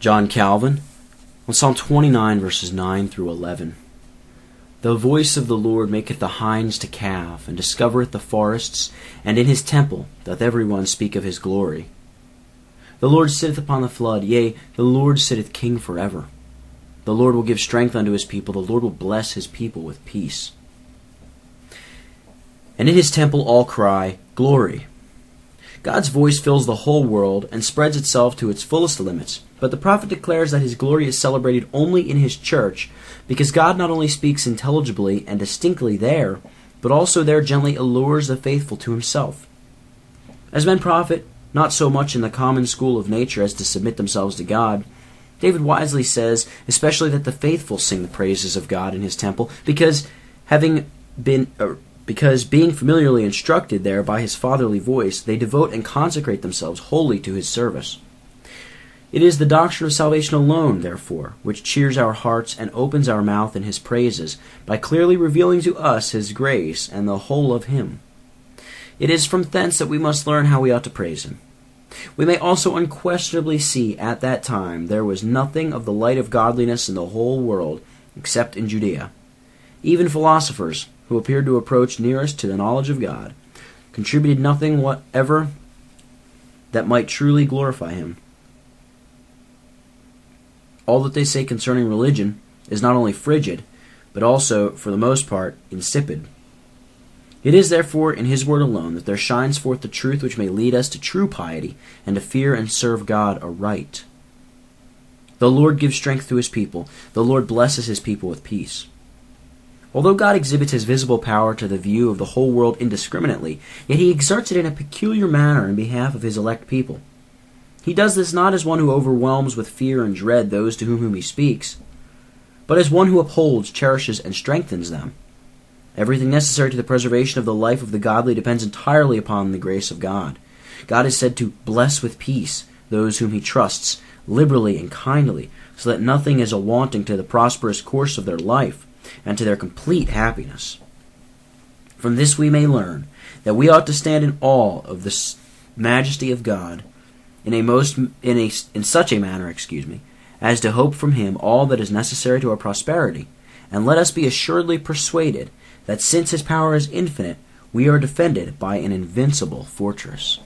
John Calvin, on Psalm 29, verses 9 through 11. The voice of the Lord maketh the hinds to calve, and discovereth the forests, and in his temple doth every one speak of his glory. The Lord sitteth upon the flood, yea, the Lord sitteth king forever. The Lord will give strength unto his people, the Lord will bless his people with peace. And in his temple all cry, Glory. God's voice fills the whole world and spreads itself to its fullest limits, but the prophet declares that his glory is celebrated only in his church, because God not only speaks intelligibly and distinctly there, but also there gently allures the faithful to himself. As men profit not so much in the common school of nature as to submit themselves to God, David wisely says, especially that the faithful sing the praises of God in his temple, because being familiarly instructed there by his fatherly voice, they devote and consecrate themselves wholly to his service. It is the doctrine of salvation alone, therefore, which cheers our hearts and opens our mouth in his praises, by clearly revealing to us his grace and the whole of him. It is from thence that we must learn how we ought to praise him. We may also unquestionably see at that time there was nothing of the light of godliness in the whole world except in Judea. Even philosophers, who appeared to approach nearest to the knowledge of God, contributed nothing whatever that might truly glorify him. All that they say concerning religion is not only frigid, but also, for the most part, insipid. It is therefore in his word alone that there shines forth the truth which may lead us to true piety and to fear and serve God aright. The Lord gives strength to his people. The Lord blesses his people with peace. Although God exhibits his visible power to the view of the whole world indiscriminately, yet he exerts it in a peculiar manner in behalf of his elect people. He does this not as one who overwhelms with fear and dread those to whom he speaks, but as one who upholds, cherishes, and strengthens them. Everything necessary to the preservation of the life of the godly depends entirely upon the grace of God. God is said to bless with peace those whom he trusts, liberally and kindly, so that nothing is awanting to the prosperous course of their life, and to their complete happiness. From this we may learn that we ought to stand in awe of the majesty of God in such a manner, as to hope from him all that is necessary to our prosperity, and let us be assuredly persuaded that since his power is infinite, we are defended by an invincible fortress.